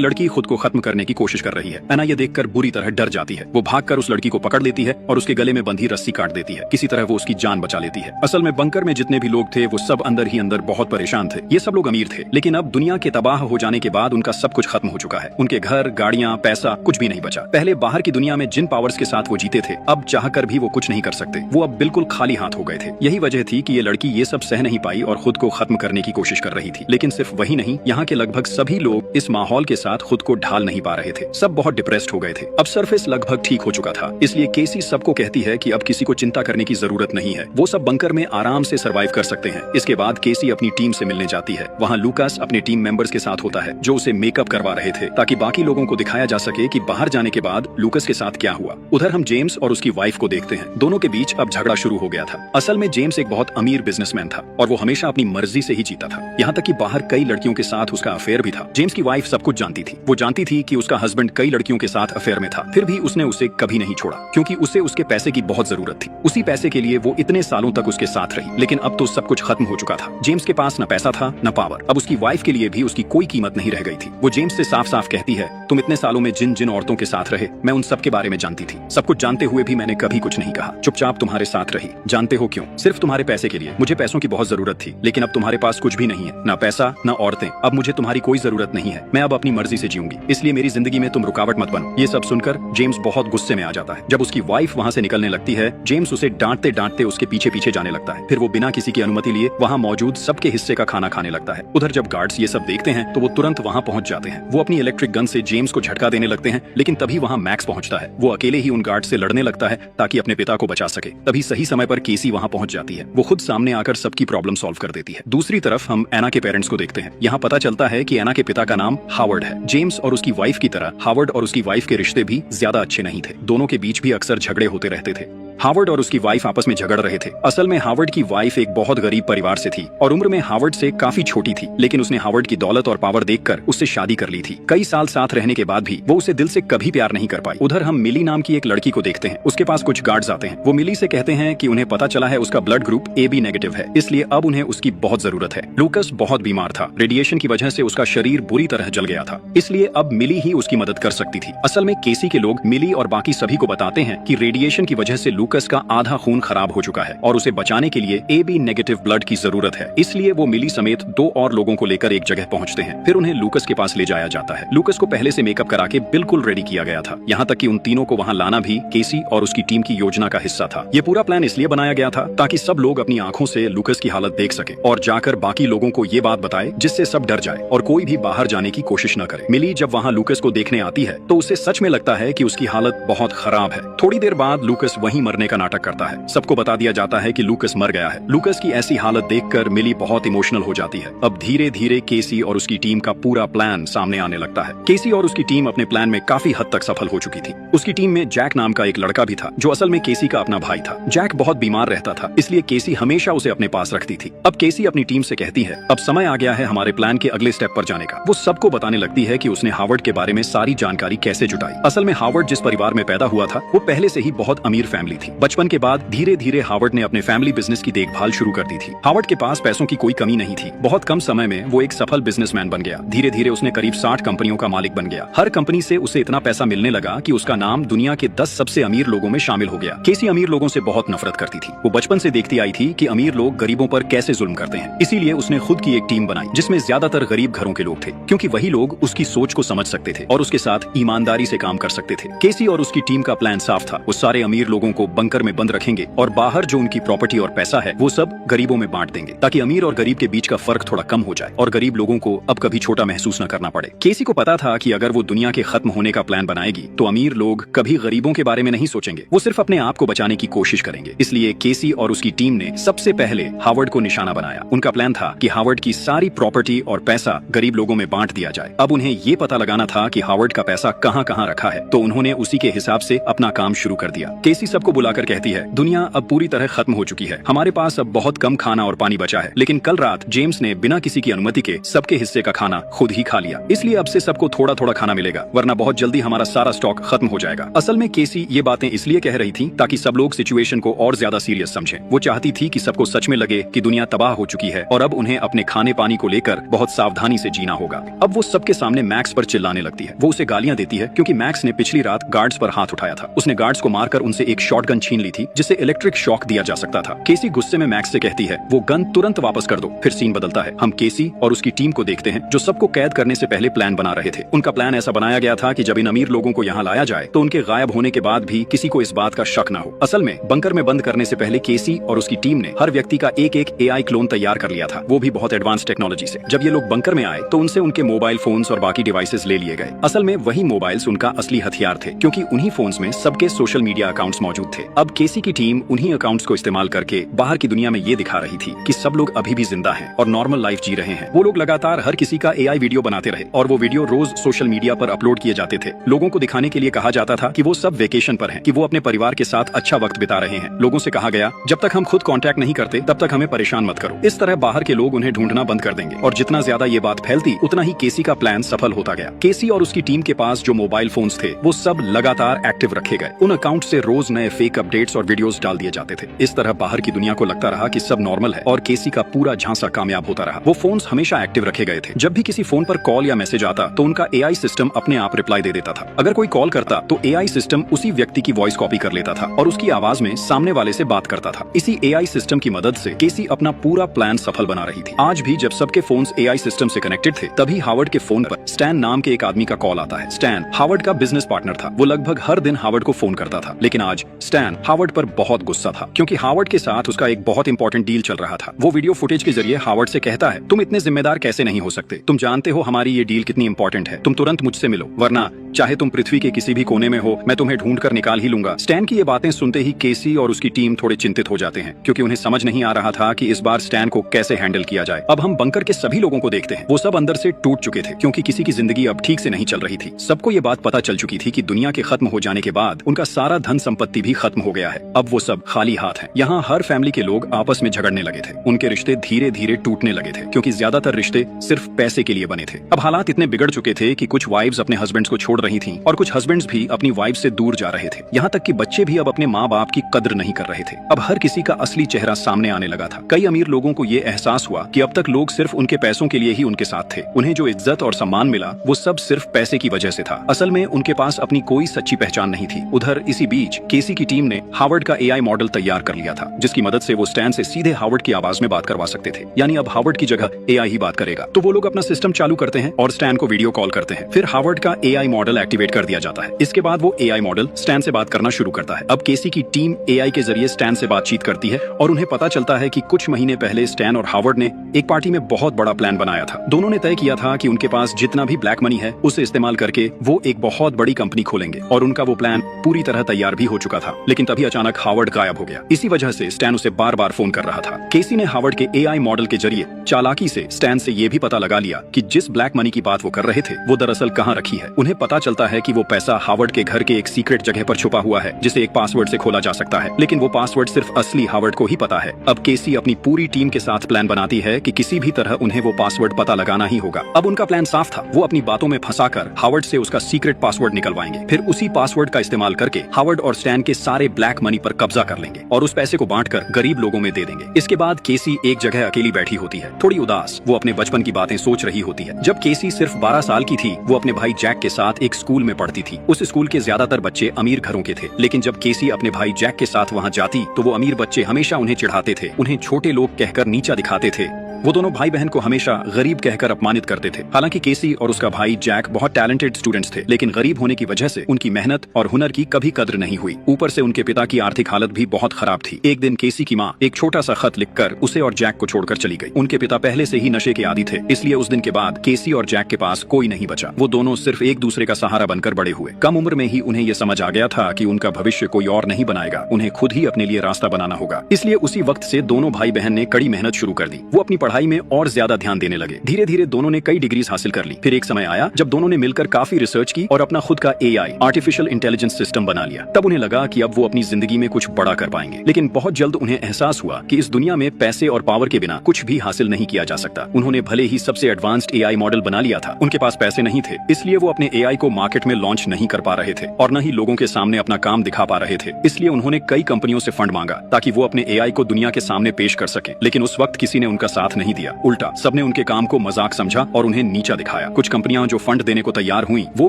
लड़की खुद को खत्म करने की कोशिश कर रही है। एना ये देखकर बुरी तरह डर जाती है। वो भागकर उस लड़की को पकड़ लेती है और उसके गले में बंधी रस्सी काट देती है। किसी तरह वो उसकी जान बचा लेती है। असल में बंकर में जितने भी लोग थे वो सब अंदर ही अंदर बहुत परेशान थे। ये सब लोग अमीर थे, लेकिन अब दुनिया के तबाह हो जाने के बाद उनका सब कुछ खत्म हो चुका है। उनके घर, गाड़ियां, पैसा कुछ भी नहीं बचा। पहले बाहर की दुनिया में जिन पावर्स के साथ वो जीते थे, अब चाहकर भी वो कुछ नहीं कर सकते। वो अब बिल्कुल खाली हाथ हो गए थे। यही वजह थी कि ये लड़की ये सब सह नहीं पाई और खुद को खत्म करने की कोशिश कर रही थी। लेकिन सिर्फ वही नहीं, यहाँ के लगभग सभी लोग इस माहौल के साथ खुद को ढाल नहीं पा रहे थे। सब बहुत डिप्रेस्ड हो गए थे। अब सरफेस लगभग ठीक हो चुका था, इसलिए केसी सबको कहती है कि अब किसी को चिंता करने की जरूरत नहीं है। वो सब बंकर में आराम से सर्वाइव कर सकते हैं। इसके बाद केसी अपनी टीम से मिलने जाती है। वहाँ लूकास अपने टीम मेंबर्स के साथ होता है, जो उसे मेकअप करवा रहे थे ताकि बाकी लोगों को दिखाया जा सके कि बाहर जाने के बाद लूकास के साथ क्या हुआ। उधर हम जेम्स और उसकी वाइफ को देखते हैं। दोनों के बीच अब झगड़ा शुरू हो गया था। असल में जेम्स एक बहुत अमीर बिजनेसमैन था और वो हमेशा अपनी मर्जी से ही जीता था। यहाँ तक कि बाहर कई लड़कियों के साथ उसका अफेयर भी था। जेम्स की वाइफ सब कुछ जानती थी। वो जानती थी कि उसका हस्बैंड कई लड़कियों के साथ अफेयर में था, फिर भी उसने उसे कभी नहीं छोड़ा क्योंकि उसे उसके पैसे की बहुत जरूरत थी। उसी पैसे के लिए वो इतने सालों तक उसके साथ रही। लेकिन अब तो सब कुछ खत्म हो चुका था। जेम्स के पास न पैसा था न पावर। अब उसकी वाइफ के लिए भी उसकी कोई कीमत नहीं रह गई थी। वो जेम्स से साफ साफ कहती है, तुम इतने सालों में जिन जिन औरतों के साथ रहे, मैं उन सब के बारे में जानती थी। सब कुछ जानते हुए भी मैंने कभी कुछ नहीं कहा। चुपचाप तुम्हारे साथ रही। जानते हो क्यों? सिर्फ तुम्हारे पैसे के लिए। मुझे पैसों की बहुत जरूरत थी, लेकिन अब तुम्हारे पास कुछ भी नहीं है, ना पैसा ना औरतें। अब मुझे तुम्हारी कोई जरूरत नहीं है। मैं अब अपनी मर्जी से जीऊंगी, इसलिए मेरी जिंदगी में तुम रुकावट मत बनो। ये सब सुनकर जेम्स बहुत गुस्से में आ जाता है। जब उसकी वाइफ वहाँ से निकलने लगती है, जेम्स उसे डांटते डांटते उसके पीछे पीछे जाने लगता है। फिर वो बिना किसी की अनुमति लिए वहाँ मौजूद सबके हिस्से का खाना खाने लगता है। उधर जब गार्ड्स ये सब देखते हैं तो वो तुरंत वहाँ पहुंच जाते हैं। वो अपनी इलेक्ट्रिक गन से जेम्स को झटका देने लगते हैं, लेकिन तभी वहाँ मैक्स पहुंचता है। वो अकेले ही उन गार्ड से लड़ने लगता है ताकि अपने पिता को बचा सके। तभी सही समय पर केसी वहाँ पहुंच जाती है। वो खुद सामने आकर सबकी प्रॉब्लम सॉल्व कर देती है। दूसरी तरफ हम एना के पेरेंट्स को देखते हैं। यहाँ पता चलता है कि एना के पिता का नाम हावर्ड है। जेम्स और उसकी वाइफ की तरह हावर्ड और उसकी वाइफ के रिश्ते भी ज्यादा अच्छे नहीं थे। दोनों के बीच भी अक्सर झगड़े होते रहते थे। हावर्ड और उसकी वाइफ आपस में झगड़ रहे थे। असल में हावर्ड की वाइफ एक बहुत गरीब परिवार से थी और उम्र में हावर्ड से काफी छोटी थी, लेकिन उसने हावर्ड की दौलत और पावर देखकर उससे शादी कर ली थी। कई साल साथ रहने के बाद भी वो उसे दिल से कभी प्यार नहीं कर पाई। उधर हम मिली नाम की एक लड़की को देखते हैं। उसके पास कुछ गार्ड्स आते हैं। वो मिली से कहते हैं कि उन्हें पता चला है उसका ब्लड ग्रुप AB नेगेटिव है, इसलिए अब उन्हें उसकी बहुत जरूरत है। लूकास बहुत बीमार था। रेडिएशन की वजह से उसका शरीर बुरी तरह जल गया था, इसलिए अब मिली ही उसकी मदद कर सकती थी। असल में केसी के लोग मिली और बाकी सभी को बताते हैं कि रेडिएशन की वजह से लूकास का आधा खून खराब हो चुका है और उसे बचाने के लिए AB नेगेटिव ब्लड की जरूरत है। इसलिए वो मिली समेत 2 और लोगों को लेकर एक जगह पहुंचते हैं। फिर उन्हें लूकास के पास ले जाया जाता है। लूकास को पहले से मेकअप करा के बिल्कुल रेडी किया गया था। यहाँ तक कि उन तीनों को वहाँ लाना भी केसी और उसकी टीम की योजना का हिस्सा था। ये पूरा प्लान इसलिए बनाया गया था ताकि सब लोग अपनी आंखों से लूकास की हालत देख सके और जाकर बाकी लोगों को ये बात बताए जिससे सब डर जाए और कोई भी बाहर जाने की कोशिश न करे। मिली जब वहाँ लूकास को देखने आती है तो उसे सच में लगता है कि उसकी हालत बहुत खराब है। थोड़ी देर बाद लूकास वहीं मरने का नाटक करता है। सबको बता दिया जाता है कि लूकास मर गया है। लूकास की ऐसी हालत देखकर मिली बहुत इमोशनल हो जाती है। अब धीरे धीरे केसी और उसकी टीम का पूरा प्लान सामने आने लगता है। केसी और उसकी टीम अपने प्लान में काफी हद तक सफल हो चुकी थी। उसकी टीम में जैक नाम का एक लड़का भी था जो असल में केसी का अपना भाई था। जैक बहुत बीमार रहता था, इसलिए केसी हमेशा उसे अपने पास रखती थी। अब केसी अपनी टीम से कहती है, अब समय आ गया है हमारे प्लान के अगले स्टेप पर जाने का। वो सबको बताने लगती है कि उसने हावर्ड के बारे में सारी जानकारी कैसे जुटाई। असल में हावर्ड जिस परिवार में पैदा हुआ था वो पहले से ही बहुत अमीर फैमिली थी। बचपन के बाद धीरे धीरे हावर्ड ने अपने फैमिली बिजनेस की देखभाल शुरू कर दी थी। हावर्ड के पास पैसों की कोई कमी नहीं थी। बहुत कम समय में वो एक सफल बिजनेसमैन बन गया। धीरे धीरे उसने करीब 60 कंपनियों का मालिक बन गया। हर कंपनी से उसे इतना पैसा मिलने लगा कि उसका नाम दुनिया के 10 सबसे अमीर लोगों में शामिल हो गया। केसी अमीर लोगों से बहुत नफरत करती थी। वो बचपन से देखती आई थी कि अमीर लोग गरीबों पर कैसे जुल्म करते हैं। इसीलिए उसने खुद की एक टीम बनाई जिसमें ज्यादातर गरीब घरों के लोग थे, क्योंकि वही लोग उसकी सोच को समझ सकते थे और उसके साथ ईमानदारी से काम कर सकते थे। केसी और उसकी टीम का प्लान साफ था। वो सारे अमीर लोगों को बंकर में बंद रखेंगे और बाहर जो उनकी प्रॉपर्टी और पैसा है वो सब गरीबों में बांट देंगे ताकि अमीर और गरीब के बीच का फर्क थोड़ा कम हो जाए और गरीब लोगों को अब कभी छोटा महसूस न करना पड़े। केसी को पता था कि अगर वो दुनिया के खत्म होने का प्लान बनाएगी तो अमीर लोग कभी गरीबों के बारे में नहीं सोचेंगे। वो सिर्फ अपने आप को बचाने की कोशिश करेंगे। इसलिए केसी और उसकी टीम ने सबसे पहले हावर्ड को निशाना बनाया। उनका प्लान था कि हावर्ड की सारी प्रॉपर्टी और पैसा गरीब लोगों में बांट दिया जाए। अब उन्हें ये पता लगाना था कि हावर्ड का पैसा कहाँ कहाँ रखा है, तो उन्होंने उसी के हिसाब से अपना काम शुरू कर दिया। केसी सबको बुलाकर कहती है, दुनिया अब पूरी तरह खत्म हो चुकी है, हमारे पास अब बहुत कम खाना और पानी बचा है। लेकिन कल रात जेम्स ने बिना किसी की अनुमति के सबके हिस्से का खाना खुद ही खा लिया, इसलिए अब से सबको थोड़ा थोड़ा खाना मिलेगा, वरना बहुत जल्दी हमारा सारा स्टॉक खत्म हो जाएगा। असल में केसी ये बातें इसलिए कह रही थी ताकि सब लोग सिचुएशन को और ज्यादा सीरियस समझें। वो चाहती थी कि सबको सच में लगे कि दुनिया तबाह हो चुकी है और अब उन्हें अपने खाने पानी को लेकर बहुत सावधानी से जीना होगा। अब वो सबके सामने मैक्स पर चिल्लाने लगती है। वो उसे गालियां देती है क्योंकि मैक्स ने पिछली रात गार्ड्स पर हाथ उठाया था। उसने गार्ड्स को मारकर उनसे एक शॉटगन छीन ली थी जिससे इलेक्ट्रिक शॉक दिया जा सकता था। केसी गुस्से में मैक्स से कहती है, वो गन तुरंत वापस कर दो। फिर सीन बदलता है। हम केसी और उसकी टीम को देखते हैं जो सबको कैद करने से पहले प्लान बना रहे थे। उनका प्लान ऐसा बनाया गया था कि जब इन अमीर लोगों को यहाँ लाया जाए तो उनके गायब होने के बाद भी किसी को इस बात का शक न हो। असल में बंकर में बंद करने से पहले केसी और उसकी टीम ने हर व्यक्ति का एक एक एआई क्लोन तैयार कर लिया था, वो भी बहुत एडवांस टेक्नोलॉजी से। जब ये लोग बंकर में आए तो उनसे उनके मोबाइल फोन्स और बाकी डिवाइसेस ले लिए गए। असल में वही मोबाइल्स उनका असली हथियार थे क्योंकि उन्हीं फोन्स में सबके सोशल मीडिया अकाउंट्स मौजूद थे। अब केसी की टीम उन्हीं अकाउंट्स को इस्तेमाल करके बाहर की दुनिया में ये दिखा रही थी कि सब लोग अभी भी जिंदा हैं और नॉर्मल लाइफ जी रहे हैं। वो लोग लगातार हर किसी का एआई वीडियो बनाते रहे और वो वीडियो रोज सोशल मीडिया पर अपलोड किए जाते थे। लोगों को दिखाने के लिए कहा जाता था कि वो सब वेकेशन पर हैं, कि वो अपने परिवार के साथ अच्छा वक्त बिता रहे हैं। लोगों से कहा गया, जब तक हम खुद कांटेक्ट नहीं करते तब तक हमें परेशान मत करो। इस तरह बाहर के लोग उन्हें ढूंढना बंद कर देंगे और जितना ज्यादा ये बात फैलती उतना ही केसी का प्लान सफल होता गया। केसी और उसकी टीम के पास जो मोबाइल फोन्स थे वो सब लगातार एक्टिव रखे गए। उन अकाउंट से रोज नए फेक अपडेट्स और वीडियोस डाल दिए जाते थे। इस तरह बाहर की दुनिया को लगता रहा कि सब नॉर्मल है और केसी का पूरा झांसा कामयाब होता रहा। वो फोन्स हमेशा एक्टिव रखे गए थे। जब भी किसी फोन पर कॉल या मैसेज आता तो उनका एआई सिस्टम अपने आप रिप्लाई दे देता था। अगर कोई कॉल करता तो एआई सिस्टम उसी व्यक्ति की वॉइस कॉपी कर लेता था और उसकी आवाज में सामने वाले से बात करता था। इसी एआई सिस्टम की मदद से केसी अपना पूरा प्लान सफल बना रही थी। आज भी जब सबके फोन्स एआई सिस्टम से कनेक्टेड थे तभी हावर्ड के फोन पर स्टैन नाम के एक आदमी का कॉल आता है। स्टैन हावर्ड का बिजनेस पार्टनर था। वो लगभग हर दिन हावर्ड को फोन करता था, लेकिन आज स्टैन हावर्ड पर बहुत गुस्सा था क्योंकि हावर्ड के साथ उसका एक बहुत इंपॉर्टेंट डील चल रहा था। वो वीडियो फुटेज के जरिए हावर्ड से कहता है, तुम इतने जिम्मेदार कैसे नहीं हो सकते? तुम जानते हो हमारी ये डील कितनी इंपॉर्टेंट है। तुम तुरंत मुझसे मिलो, वरना चाहे तुम पृथ्वी के किसी भी कोने में हो, मैं तुम्हें ढूंढ कर निकाल ही लूंगा। स्टैन की ये बातें सुनते ही केसी और उसकी टीम थोड़े चिंतित हो जाते हैं क्योंकि उन्हें समझ नहीं आ रहा था कि इस बार स्टैन को कैसे हैंडल किया जाए। अब हम बंकर के सभी लोगों को देखते हैं। वो सब अंदर से टूट चुके थे क्योंकि किसी की जिंदगी अब ठीक से नहीं चल रही थी। सबको ये बात पता चल चुकी थी कि दुनिया के खत्म हो जाने के बाद उनका सारा धन संपत्ति भी खत्म हो गया है। अब वो सब खाली हाथ हैं। यहाँ हर फैमिली के लोग आपस में झगड़ने लगे थे। उनके रिश्ते धीरे धीरे टूटने लगे थे क्योंकि ज्यादातर रिश्ते सिर्फ पैसे के लिए बने थे। अब हालात इतने बिगड़ चुके थे कि कुछ वाइफ्स अपने हस्बैंड्स को छोड़ रही थीं और कुछ हस्बैंड्स भी अपनी वाइफ से दूर जा रहे थे। यहाँ तक कि बच्चे भी अब अपने माँ बाप की कद्र नहीं कर रहे थे। अब हर किसी का असली चेहरा सामने आने लगा था। कई अमीर लोगों को ये एहसास हुआ कि अब तक लोग सिर्फ उनके पैसों के लिए ही उनके साथ थे। उन्हें जो इज्जत और सम्मान मिला वो सब सिर्फ पैसे की वजह से था। असल में उनके पास अपनी कोई सच्ची पहचान नहीं थी। उधर इसी बीच केसी की टीम ने हावर्ड का एआई मॉडल तैयार कर लिया था जिसकी मदद से वो स्टैन से सीधे हावर्ड की आवाज में बात करवा सकते थे। यानी अब हावर्ड की जगह एआई ही बात करेगा। तो वो लोग अपना सिस्टम चालू करते हैं और स्टैन को वीडियो कॉल करते हैं। फिर हावर्ड का एआई मॉडल एक्टिवेट कर दिया जाता है। इसके बाद वो एआई मॉडल स्टैन से बात करना शुरू करता है। अब केसी की टीम एआई के जरिए स्टैन से बातचीत करती है और उन्हें पता चलता है कि कुछ महीने पहले स्टैन और हावर्ड ने एक पार्टी में बहुत बड़ा प्लान बनाया था। दोनों ने तय किया था कि उनके पास जितना भी ब्लैक मनी है उसे इस्तेमाल करके वो एक बहुत बड़ी कंपनी खोलेंगे और उनका वो प्लान पूरी तरह तैयार भी हो चुका था। लेकिन तभी अचानक हावर्ड गायब हो गया। इसी वजह से स्टैन उसे बार बार फोन कर रहा था। केसी ने हावर्ड के एआई मॉडल के जरिए चालाकी से स्टैन से ये भी पता लगा लिया कि जिस ब्लैक मनी की बात वो कर रहे थे वो दरअसल कहाँ रखी है। उन्हें पता चलता है कि वो पैसा हावर्ड के घर के एक सीक्रेट जगह पर छुपा हुआ है जिसे एक पासवर्ड से खोला जा सकता है, लेकिन वो पासवर्ड सिर्फ असली हावर्ड को ही पता है। अब केसी अपनी पूरी टीम के साथ प्लान बनाती है कि किसी भी तरह उन्हें वो पासवर्ड पता लगाना ही होगा। अब उनका प्लान साफ था। वो अपनी बातों में फंसाकर हावर्ड से उसका सीक्रेट पासवर्ड निकलवाएंगे। फिर उसी पासवर्ड का इस्तेमाल करके हावर्ड और स्टैन के सारे ब्लैक मनी पर कब्जा कर लेंगे और उस पैसे को बांटकर गरीब लोगों में दे देंगे। इसके बाद केसी एक जगह अकेली बैठी होती है, थोड़ी उदास। वो अपने बचपन की बातें सोच रही होती है। जब केसी सिर्फ 12 साल की थी वो अपने भाई जैक के साथ एक स्कूल में पढ़ती थी। उस स्कूल के ज्यादातर बच्चे अमीर घरों के थे, लेकिन जब केसी अपने भाई जैक के साथ वहाँ जाती तो वो अमीर बच्चे हमेशा उन्हें चिढ़ाते थे, उन्हें छोटे लोग कहकर नीचा दिखाते थे। वो दोनों भाई बहन को हमेशा गरीब कहकर अपमानित करते थे। हालांकि केसी और उसका भाई जैक बहुत टैलेंटेड स्टूडेंट्स थे, लेकिन गरीब होने की वजह से उनकी मेहनत और हुनर की कभी कद्र नहीं हुई। ऊपर से उनके पिता की आर्थिक हालत भी बहुत खराब थी। एक दिन केसी की माँ एक छोटा सा खत लिखकर उसे और जैक को छोड़कर चली गई। उनके पिता पहले से ही नशे के आदी थे, इसलिए उस दिन के बाद केसी और जैक के पास कोई नहीं बचा। वो दोनों सिर्फ एक दूसरे का सहारा बनकर बड़े हुए। कम उम्र में ही उन्हें यह समझ आ गया था कि उनका भविष्य कोई और नहीं बनाएगा, उन्हें खुद ही अपने लिए रास्ता बनाना होगा। इसलिए उसी वक्त से दोनों भाई बहन ने कड़ी मेहनत शुरू कर दी। वो अपनी पढ़ाई में और ज्यादा ध्यान देने लगे। धीरे धीरे दोनों ने कई डिग्रीज हासिल कर ली। फिर एक समय आया जब दोनों ने मिलकर काफी रिसर्च की और अपना खुद का AI आर्टिफिशियल इंटेलिजेंस सिस्टम बना लिया। तब उन्हें लगा कि अब वो अपनी जिंदगी में कुछ बड़ा कर पाएंगे। लेकिन बहुत जल्द उन्हें एहसास हुआ कि इस दुनिया में पैसे और पावर के बिना कुछ भी हासिल नहीं किया जा सकता। उन्होंने भले ही सबसे एडवांस्ड AI मॉडल बना लिया था, उनके पास पैसे नहीं थे, इसलिए वो अपने AI को मार्केट में लॉन्च नहीं कर पा रहे थे और न ही लोगों के सामने अपना काम दिखा पा रहे थे। इसलिए उन्होंने कई कंपनियों से फंड मांगा ताकि वो अपने AI को दुनिया के सामने पेश कर सके। लेकिन उस वक्त किसी ने उनका साथ नहीं दिया। उल्टा सबने उनके काम को मजाक समझा और उन्हें नीचा दिखाया। कुछ कंपनियां जो फंड देने को तैयार हुई, वो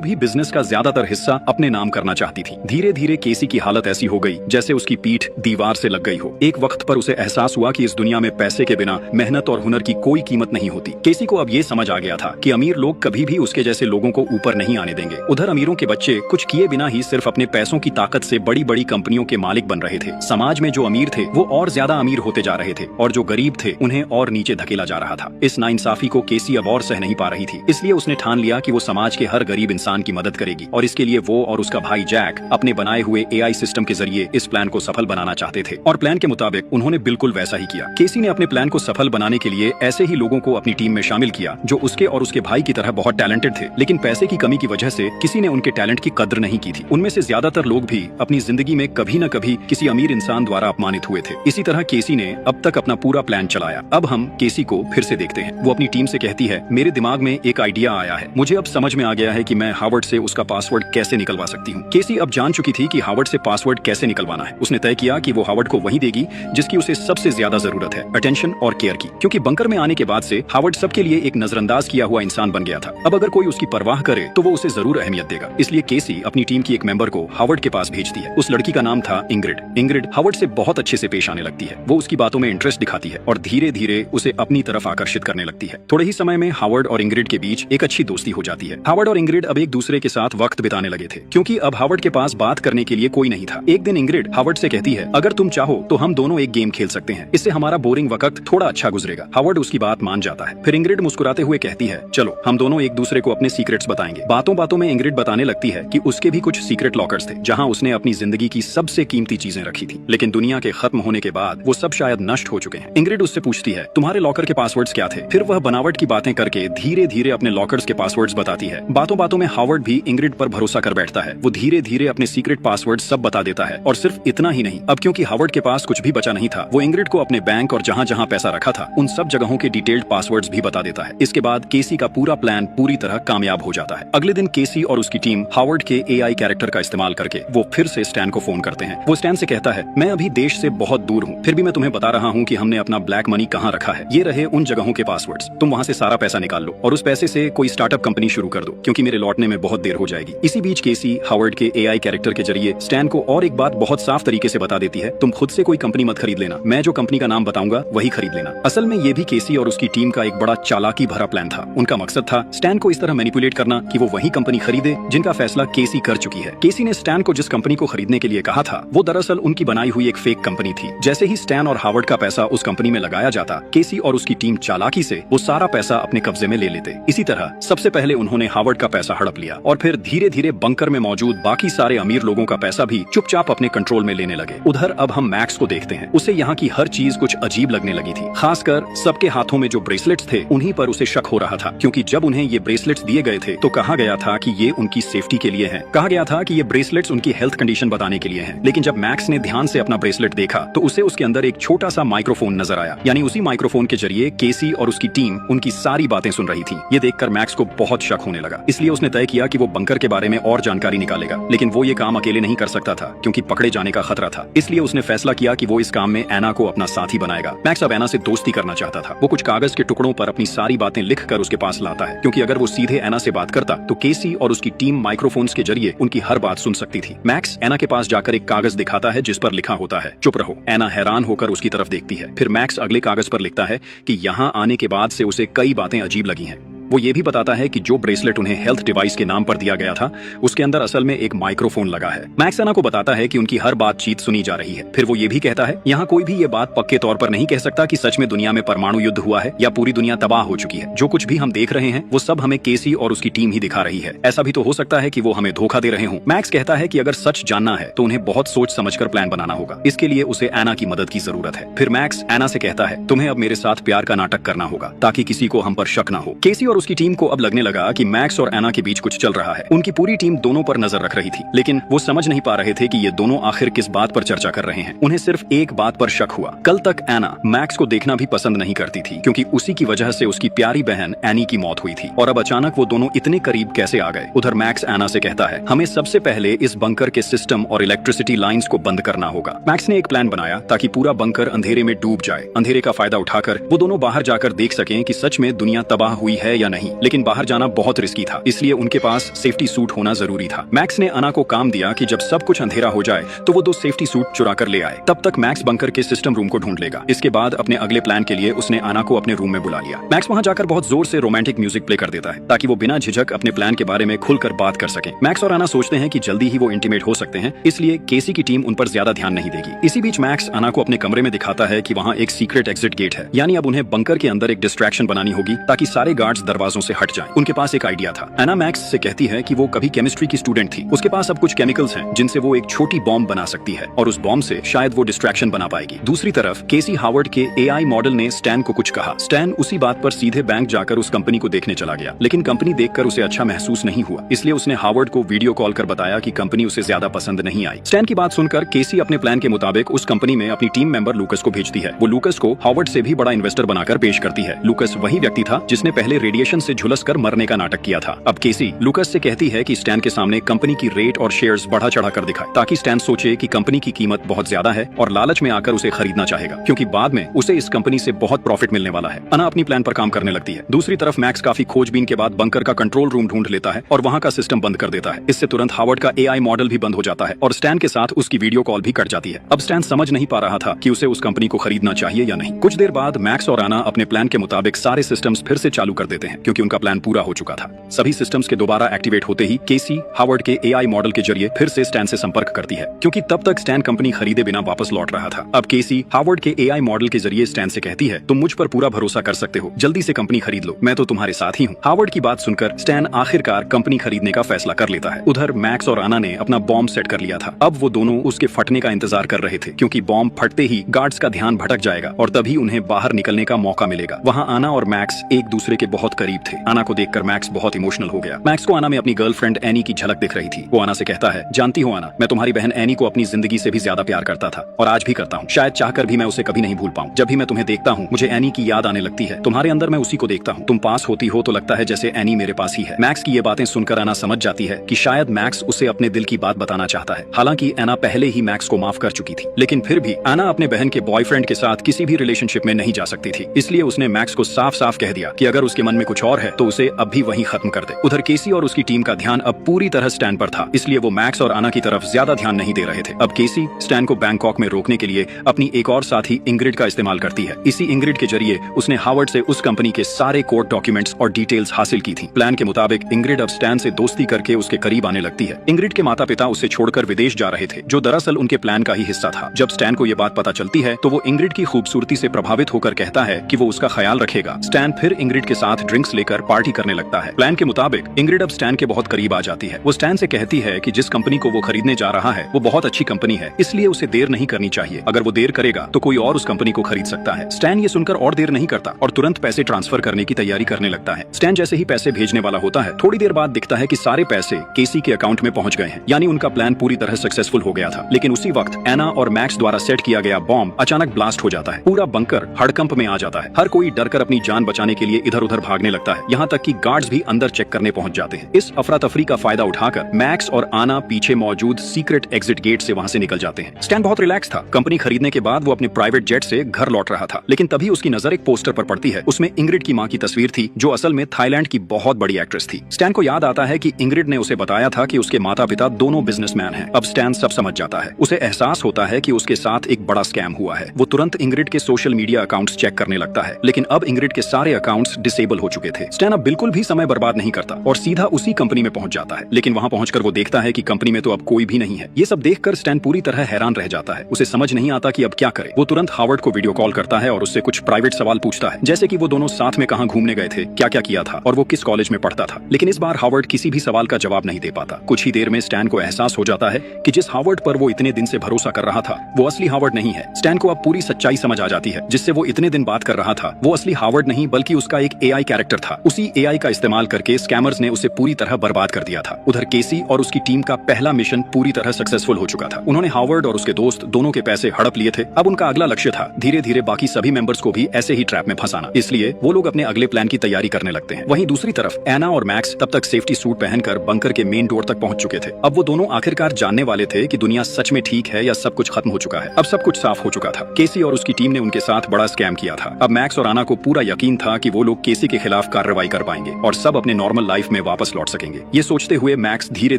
भी बिजनेस का ज्यादातर हिस्सा अपने नाम करना चाहती थी। धीरे धीरे केसी की हालत ऐसी हो गई जैसे उसकी पीठ दीवार से लग गई हो। एक वक्त पर उसे एहसास हुआ कि इस दुनिया में पैसे के बिना मेहनत और हुनर की कोई कीमत नहीं होती। केसी को अब ये समझ आ गया था कि अमीर लोग कभी भी उसके जैसे लोगों को ऊपर नहीं आने देंगे। उधर अमीरों के बच्चे कुछ किए बिना ही सिर्फ अपने पैसों की ताकत से बड़ी बड़ी कंपनियों के मालिक बन रहे थे। समाज में जो अमीर थे वो और ज्यादा अमीर होते जा रहे थे और जो गरीब थे उन्हें और नीचे धकेला जा रहा था। इस नाइंसाफी को केसी अब और सह नहीं पा रही थी। इसलिए उसने ठान लिया कि वो समाज के हर गरीब इंसान की मदद करेगी और इसके लिए वो और उसका भाई जैक अपने बनाए हुए AI सिस्टम के जरिए इस प्लान को सफल बनाना चाहते थे। और प्लान के मुताबिक उन्होंने बिल्कुल वैसा ही किया। केसी ने अपने प्लान को सफल बनाने के लिए ऐसे ही लोगों को अपनी टीम में शामिल किया जो उसके और उसके भाई की तरह बहुत टैलेंटेड थे, लेकिन पैसे की कमी की वजह से किसी ने उनके टैलेंट की कद्र नहीं की थी। उनमें से ज्यादातर लोग भी अपनी जिंदगी में कभी न कभी किसी अमीर इंसान द्वारा अपमानित हुए थे। इसी तरह केसी ने अब तक अपना पूरा प्लान चलाया। अब हम केसी को फिर से देखते हैं। वो अपनी टीम से कहती है, मेरे दिमाग में एक आइडिया आया है। मुझे अब समझ में आ गया है कि मैं हावर्ड से उसका पासवर्ड कैसे निकलवा सकती हूँ। केसी अब जान चुकी थी कि हावर्ड से पासवर्ड कैसे निकलवाना है। उसने तय किया कि वो हावर्ड को वही देगी जिसकी उसे सबसे ज्यादा जरूरत है, अटेंशन और केयर की। क्योंकि बंकर में आने के बाद से हावर्ड सबके लिए एक नजरअंदाज किया हुआ इंसान बन गया था। अब अगर कोई उसकी परवाह करे तो वो उसे जरूर अहमियत देगा। इसलिए केसी अपनी टीम की एक मेंबर को हावर्ड के पास भेजती है। उस लड़की का नाम था इंग्रिड। इंग्रिड हावर्ड से बहुत अच्छे से पेश आने लगती है। वो उसकी बातों में इंटरेस्ट दिखाती है और धीरे धीरे उसे अपनी तरफ आकर्षित करने लगती है। थोड़े ही समय में हावर्ड और इंग्रिड के बीच एक अच्छी दोस्ती हो जाती है। हावर्ड और इंग्रिड अब एक दूसरे के साथ वक्त बिताने लगे थे क्योंकि अब हावर्ड के पास बात करने के लिए कोई नहीं था। एक दिन इंग्रिड हावर्ड से कहती है, अगर तुम चाहो तो हम दोनों एक गेम खेल सकते हैं, इससे हमारा बोरिंग वक्त थोड़ा अच्छा गुजरेगा। हावर्ड उसकी बात मान जाता है। फिर इंग्रिड मुस्कुराते हुए कहती है, चलो हम दोनों एक दूसरे को अपने सीक्रेट्स बताएंगे। बातों बातों में इंग्रिड बताने लगती है कि उसके भी कुछ सीक्रेट लॉकर्स थे जहां उसने अपनी जिंदगी की सबसे कीमती चीजें रखी थी, लेकिन दुनिया के खत्म होने के बाद वो सब शायद नष्ट हो चुके हैं। इंग्रिड उससे पूछती है, तुम्हारे लॉकर के पासवर्ड्स क्या थे? फिर वह बनावट की बातें करके धीरे धीरे अपने लॉकर्स के पासवर्ड्स बताती है। बातों बातों में हावर्ड भी इंग्रिड पर भरोसा कर बैठता है। वो धीरे धीरे अपने सीक्रेट पासवर्ड सब बता देता है। और सिर्फ इतना ही नहीं, अब क्योंकि हावर्ड के पास कुछ भी बचा नहीं था, वो इंग्रिड को अपने बैंक और जहां जहां पैसा रखा था उन सब जगहों के डिटेल्ड पासवर्ड्स भी बता देता है। इसके बाद केसी का पूरा प्लान पूरी तरह कामयाब हो जाता है। अगले दिन केसी और उसकी टीम हावर्ड के AI कैरेक्टर का इस्तेमाल करके वो फिर से स्टैन को फोन करते हैं। वो स्टैन से कहता है, मैं अभी देश से बहुत दूर हूँ, फिर भी मैं तुम्हें बता रहा हूँ कि हमने अपना ब्लैक मनी कहाँ रखा है। ये रहे उन जगहों के पासवर्ड्स। तुम वहाँ से सारा पैसा निकाल लो और उस पैसे से कोई स्टार्टअप कंपनी शुरू कर दो क्योंकि मेरे लौटने में बहुत देर हो जाएगी। इसी बीच केसी हावर्ड के AI कैरेक्टर के जरिए स्टैन को और एक बात बहुत साफ तरीके से बता देती है, तुम खुद से कोई कंपनी मत खरीद लेना, मैं जो कंपनी का नाम बताऊंगा वही खरीद लेना। असल में ये भी केसी और उसकी टीम का एक बड़ा चालाकी भरा प्लान था। उनका मकसद था स्टैन को इस तरह मैनिपुलेट करना कि वो वही कंपनी खरीदे जिनका फैसला केसी कर चुकी है। केसी ने स्टैन को जिस कंपनी को खरीदने के लिए कहा था वो दरअसल उनकी बनाई हुई एक फेक कंपनी थी। जैसे ही स्टैन और हावर्ड का पैसा उस कंपनी में लगाया जाता, केसी और उसकी टीम चालाकी से वो सारा पैसा अपने कब्जे में ले लेते। इसी तरह सबसे पहले उन्होंने हावर्ड का पैसा हड़प लिया और फिर धीरे धीरे बंकर में मौजूद बाकी सारे अमीर लोगों का पैसा भी चुपचाप अपने कंट्रोल में लेने लगे। उधर अब हम मैक्स को देखते हैं। उसे यहाँ की हर चीज कुछ अजीब लगने लगी थी। खासकर सबके हाथों में जो ब्रेसलेट्स थे उन्हीं पर उसे शक हो रहा था, क्योंकि जब उन्हें ये ब्रेसलेट्स दिए गए थे तो कहा गया था कि ये उनकी सेफ्टी के लिए हैं। कहा गया था कि ये ब्रेसलेट्स उनकी हेल्थ कंडीशन बताने के लिए हैं। लेकिन जब मैक्स ने ध्यान से अपना ब्रेसलेट देखा तो उसे उसके अंदर एक छोटा सा माइक्रोफोन नजर आया। यानी उसी माइक्रोफोन के जरिए केसी और उसकी टीम उनकी सारी बातें सुन रही थी। ये देखकर मैक्स को बहुत शक होने लगा। इसलिए उसने तय किया कि वो बंकर के बारे में और जानकारी निकालेगा, लेकिन वो ये काम अकेले नहीं कर सकता था क्योंकि पकड़े जाने का खतरा था। इसलिए उसने फैसला किया कि वो इस काम में एना को अपना साथी बनाएगा। मैक्स अब एना से दोस्ती करना चाहता था। वो कुछ कागज के टुकड़ों पर अपनी सारी बातें लिख कर उसके पास लाता है, क्योंकि अगर वो सीधे एना से बात करता तो केसी और उसकी टीम माइक्रोफोन्स के जरिए उनकी हर बात सुन सकती थी। मैक्स एना के पास जाकर एक कागज दिखाता है जिस पर लिखा होता है, चुप रहो। एना हैरान होकर उसकी तरफ देखती है। फिर मैक्स अगले कागज पर लिखता है कि यहाँ आने के बाद से उसे कई बातें अजीब लगी हैं। वो ये भी बताता है कि जो ब्रेसलेट उन्हें हेल्थ डिवाइस के नाम पर दिया गया था उसके अंदर असल में एक माइक्रोफोन लगा है। मैक्स एना को बताता है कि उनकी हर बातचीत सुनी जा रही है। फिर वो ये भी कहता है यहाँ कोई भी ये बात पक्के तौर पर नहीं कह सकता कि सच में दुनिया में परमाणु युद्ध हुआ है या पूरी दुनिया तबाह हो चुकी है। जो कुछ भी हम देख रहे हैं वो सब हमें केसी और उसकी टीम ही दिखा रही है। ऐसा भी तो हो सकता है कि वो हमें धोखा दे रहे हों। मैक्स कहता है कि अगर सच जानना है तो उन्हें बहुत सोच समझकर प्लान बनाना होगा। इसके लिए उसे एना की मदद की जरूरत है। फिर मैक्स एना से कहता है तुम्हें अब मेरे साथ प्यार का नाटक करना होगा ताकि किसी को हम पर शक ना हो। केसी और उसकी टीम को अब लगने लगा कि मैक्स और एना के बीच कुछ चल रहा है। उनकी पूरी टीम दोनों पर नजर रख रही थी, लेकिन वो समझ नहीं पा रहे थे कि ये दोनों आखिर किस बात पर चर्चा कर रहे हैं। उन्हें सिर्फ एक बात पर शक हुआ। कल तक एना मैक्स को देखना भी पसंद नहीं करती थी क्योंकि उसी की वजह से उसकी प्यारी बहन एनी की मौत हुई थी, और अब अचानक वो दोनों इतने करीब कैसे आ गए। उधर मैक्स एना से कहता है हमें सबसे पहले इस बंकर के सिस्टम और इलेक्ट्रिसिटी लाइंस को बंद करना होगा। मैक्स ने एक प्लान बनाया ताकि पूरा बंकर अंधेरे में डूब जाए। अंधेरे का फायदा उठाकर वो दोनों बाहर जाकर देख सकें कि सच में दुनिया तबाह हुई है या नहीं, लेकिन बाहर जाना बहुत रिस्की था, इसलिए उनके पास सेफ्टी सूट होना जरूरी था। मैक्स ने अना को काम दिया कि जब सब कुछ अंधेरा हो जाए तो वो 2 सेफ्टी सूट चुरा कर ले आए। तब तक मैक्स बंकर के सिस्टम रूम को ढूंढ लेगा। इसके बाद अपने अगले प्लान के लिए उसने अना को अपने रूम में बुला लिया। मैक्स वहां जाकर बहुत जोर से रोमांटिक म्यूजिक प्ले कर देता है ताकि वो बिना झिझक अपने प्लान के बारे में खुलकर बात कर सके। मैक्स और अना सोचते हैं कि जल्दी ही वो इंटीमेट हो सकते हैं, इसलिए केसी की टीम उन पर ज्यादा ध्यान नहीं देगी। इसी बीच मैक्स अना को अपने कमरे में दिखाता है कि वहाँ एक सीक्रेट एग्जिट गेट है, यानी अब उन्हें बंकर के अंदर एक डिस्ट्रैक्शन बनानी होगी ताकि सारे गार्ड्स दरवाजों से हट जाएं। उनके पास एक आइडिया था। अना मैक्स से कहती है कि वो कभी केमिस्ट्री की स्टूडेंट थी, उसके पास अब कुछ केमिकल्स हैं जिनसे वो एक छोटी बॉम्ब बना सकती है और उस बॉम्ब से शायद वो डिस्ट्रैक्शन बना पाएगी। दूसरी तरफ केसी हावर्ड के एआई मॉडल ने स्टैन को कुछ कहा। स्टैन उसी बात पर सीधे बैंक जाकर उस कंपनी को देखने चला गया, लेकिन कंपनी देखकर उसे अच्छा महसूस नहीं हुआ, इसलिए उसने हावर्ड को वीडियो कॉल कर बताया कि कंपनी उसे ज्यादा पसंद नहीं आई। स्टैन की बात सुनकर केसी अपने प्लान के मुताबिक उस कंपनी में अपनी टीम मेंबर लूकस को भेजती है। वो लूकस को हावर्ड से भी बड़ा इन्वेस्टर बनाकर पेश करती है। लूकस वही व्यक्ति था जिसने पहले रेडिएशन से झुलस कर मरने का नाटक किया था। अब केसी लूकस से कहती है कि स्टैन के सामने कंपनी की रेट और शेयर्स बढ़ा चढ़ा कर दिखाए ताकि स्टैन सोचे कि कंपनी की कीमत बहुत ज्यादा है और लालच में आकर उसे खरीदना चाहेगा, क्योंकि बाद में उसे इस कंपनी से बहुत प्रॉफिट मिलने वाला है। अना अपनी प्लान पर काम करने लगती है। दूसरी तरफ मैक्स काफी खोजबीन के बाद बंकर का कंट्रोल रूम ढूंढ लेता है और वहां का सिस्टम बंद कर देता है। इससे तुरंत हावर्ड का एआई मॉडल भी बंद हो जाता है और स्टैन के साथ उसकी वीडियो कॉल भी कट जाती है। अब स्टैन समझ नहीं पा रहा था कि उसे उस कंपनी को खरीदना चाहिए या नहीं। कुछ देर बाद मैक्स और अना अपने प्लान के मुताबिक सारे सिस्टम्स फिर से चालू कर देते हैं क्योंकि उनका प्लान पूरा हो चुका था। सभी सिस्टम्स के दोबारा एक्टिवेट होते ही केसी हावर्ड के एआई मॉडल के जरिए फिर से स्टैन से संपर्क करती है, क्योंकि तब तक स्टैन कंपनी खरीदे बिना वापस लौट रहा था। अब केसी हावर्ड के एआई मॉडल के जरिए स्टैन से कहती है तुम मुझ पर पूरा भरोसा कर सकते हो, जल्दी से कंपनी खरीद लो, मैं तो तुम्हारे साथ ही हूँ। हावर्ड की बात सुनकर स्टैन आखिरकार कंपनी खरीदने का फैसला कर लेता है। उधर मैक्स और अना ने अपना बॉम्ब सेट कर लिया था। अब वो दोनों उसके फटने का इंतजार कर रहे थे, क्योंकि बॉम्ब फटते ही गार्ड्स का ध्यान भटक जाएगा और तभी उन्हें बाहर निकलने का मौका मिलेगा। वहाँ अना और मैक्स एक दूसरे के बहुत करीब थे। अना को देखकर मैक्स बहुत इमोशनल हो गया। मैक्स को अना में अपनी गर्लफ्रेंड एनी की झलक दिख रही थी। वो अना से कहता है जानती हो अना, मैं तुम्हारी बहन एनी को अपनी जिंदगी से भी ज्यादा प्यार करता था और आज भी करता हूँ। शायद चाहकर भी मैं उसे कभी नहीं भूल पाऊँ। जब भी मैं तुम्हें देखता हूँ मुझे एनी की याद आने लगती है। तुम्हारे अंदर मैं उसी को देखता हूँ। तुम पास होती हो तो लगता है जैसे एनी मेरे पास ही है। मैक्स की ये बातें सुनकर अना समझ जाती है कि शायद मैक्स उसे अपने दिल की बात बताना चाहता है। हालांकि अना पहले ही मैक्स को माफ कर चुकी थी, लेकिन फिर भी अना अपने बहन के बॉयफ्रेंड के साथ किसी भी रिलेशनशिप में नहीं जा सकती थी। इसलिए उसने मैक्स को साफ साफ कह दिया कि अगर उसके मन में कुछ और है तो उसे अब भी वहीं खत्म कर दे। उधर केसी और उसकी टीम का ध्यान अब पूरी तरह स्टैन पर था, इसलिए वो मैक्स और अना की तरफ ज्यादा ध्यान नहीं दे रहे थे। अब केसी स्टैन को बैंकॉक में रोकने के लिए अपनी एक और साथी इंग्रिड का इस्तेमाल करती है। इसी इंग्रिड के जरिए उसने हावर्ड से उस कंपनी के सारे कोर्ट डॉक्यूमेंट्स और डिटेल्स हासिल की थी। प्लान के मुताबिक इंग्रिड अब स्टैन से दोस्ती करके उसके करीब आने लगती है। इंग्रिड के माता पिता उसे छोड़कर विदेश जा रहे थे, जो दरअसल उनके प्लान का ही हिस्सा था। जब स्टैन को ये बात पता चलती है तो वो इंग्रिड की खूबसूरती से प्रभावित होकर कहता है कि वो उसका ख्याल रखेगा। स्टैन फिर इंग्रिड के साथ ड्रिंक्स लेकर पार्टी करने लगता है। प्लान के मुताबिक इंग्रिड अब स्टैन के बहुत करीब आ जाती है। वो स्टैन से कहती है कि जिस कंपनी को वो खरीदने जा रहा है वो बहुत अच्छी कंपनी है, इसलिए उसे देर नहीं करनी चाहिए। अगर वो देर करेगा तो कोई और उस कंपनी को खरीद सकता है। स्टैन ये सुनकर और देर नहीं करता और तुरंत पैसे ट्रांसफर करने की तैयारी करने लगता है। स्टैन जैसे ही पैसे भेजने वाला होता है, थोड़ी देर बाद दिखता है कि सारे पैसे केसी के अकाउंट में पहुंच गए हैं, यानी उनका प्लान पूरी तरह सक्सेसफुल हो गया था। लेकिन उसी वक्त एना और मैक्स द्वारा सेट किया गया बॉम्ब अचानक ब्लास्ट हो जाता है। पूरा बंकर हड़कंप में आ जाता है। हर कोई डरकर अपनी जान बचाने के लिए इधर उधर भागने लगता है, यहाँ तक कि गार्ड्स भी अंदर चेक करने पहुंच जाते हैं। इस अफरा तफरी का फायदा उठाकर मैक्स और आना पीछे मौजूद सीक्रेट एग्जिट गेट से वहां से निकल जाते हैं। स्टैन बहुत रिलैक्स था। कंपनी खरीदने के बाद वो अपने प्राइवेट जेट से घर लौट रहा था, लेकिन तभी उसकी नजर एक पोस्टर पर पड़ती है। उसमें इंग्रिड की मां की तस्वीर थी, जो असल में थाईलैंड की बहुत बड़ी एक्ट्रेस थी। स्टैन को याद आता है कि इंग्रिड ने उसे बताया था कि उसके माता पिता दोनों बिजनेसमैन हैं। अब स्टैन सब समझ जाता है। उसे एहसास होता है कि उसके साथ एक बड़ा स्कैम हुआ है। वो तुरंत इंग्रिड के सोशल मीडिया अकाउंट्स चेक करने लगता है, लेकिन अब इंग्रिड के सारे अकाउंट्स डिसेबल हो चुके चुके थे। स्टैन अब बिल्कुल भी समय बर्बाद नहीं करता और सीधा उसी कंपनी में पहुंच जाता है, लेकिन वहां पहुंचकर वो देखता है कि कंपनी में तो अब कोई भी नहीं है। ये सब देखकर स्टैन पूरी तरह हैरान रह जाता है। उसे समझ नहीं आता कि अब क्या करे। वो तुरंत हावर्ड को वीडियो कॉल करता है और उससे कुछ प्राइवेट सवाल पूछता है, जैसे कि वो दोनों साथ में कहां घूमने गए थे, क्या क्या किया था और वो किस कॉलेज में पढ़ता था। लेकिन इस बार हावर्ड किसी भी सवाल का जवाब नहीं दे पाता। कुछ ही देर में स्टैन को एहसास हो जाता है कि जिस हावर्ड पर वो इतने दिन से भरोसा कर रहा था वो असली हावर्ड नहीं है। स्टैन को अब पूरी सच्चाई समझ आ जाती है। जिससे वो इतने दिन बात कर रहा था वो असली हावर्ड नहीं बल्कि उसका एक एआई कैरेक्टर था। उसी एआई का इस्तेमाल करके स्कैमर्स ने उसे पूरी तरह बर्बाद कर दिया था। उधर केसी और उसकी टीम का पहला मिशन पूरी तरह सक्सेसफुल हो चुका था। उन्होंने हावर्ड और उसके दोस्त दोनों के पैसे हड़प लिए थे। अब उनका अगला लक्ष्य था धीरे धीरे बाकी सभी मेंबर्स को भी ऐसे ही ट्रैप में फंसाना। इसलिए वो लोग अपने अगले प्लान की तैयारी करने लगते हैं। वहीं दूसरी तरफ एना और मैक्स तब तक सेफ्टी सूट पहनकर बंकर के मेन डोर तक पहुंच चुके थे। अब वो दोनों आखिरकार जानने वाले थे कि दुनिया सच में ठीक है या सब कुछ खत्म हो चुका है। अब सब कुछ साफ हो चुका था। केसी और उसकी टीम ने उनके साथ बड़ा स्कैम किया था। अब मैक्स और आना को पूरा यकीन था कि वो लोग केसी के खिलाफ कार्रवाई कर पाएंगे और सब अपने नॉर्मल लाइफ में वापस लौट सकेंगे। ये सोचते हुए मैक्स धीरे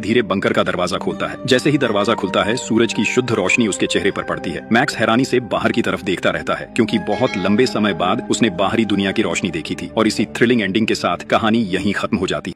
धीरे बंकर का दरवाजा खोलता है। जैसे ही दरवाजा खुलता है सूरज की शुद्ध रोशनी उसके चेहरे पर पड़ती है। मैक्स हैरानी से बाहर की तरफ देखता रहता है क्योंकि बहुत लंबे समय बाद उसने बाहरी दुनिया की रोशनी देखी थी और इसी थ्रिलिंग एंडिंग के साथ कहानी यहीं खत्म हो जाती।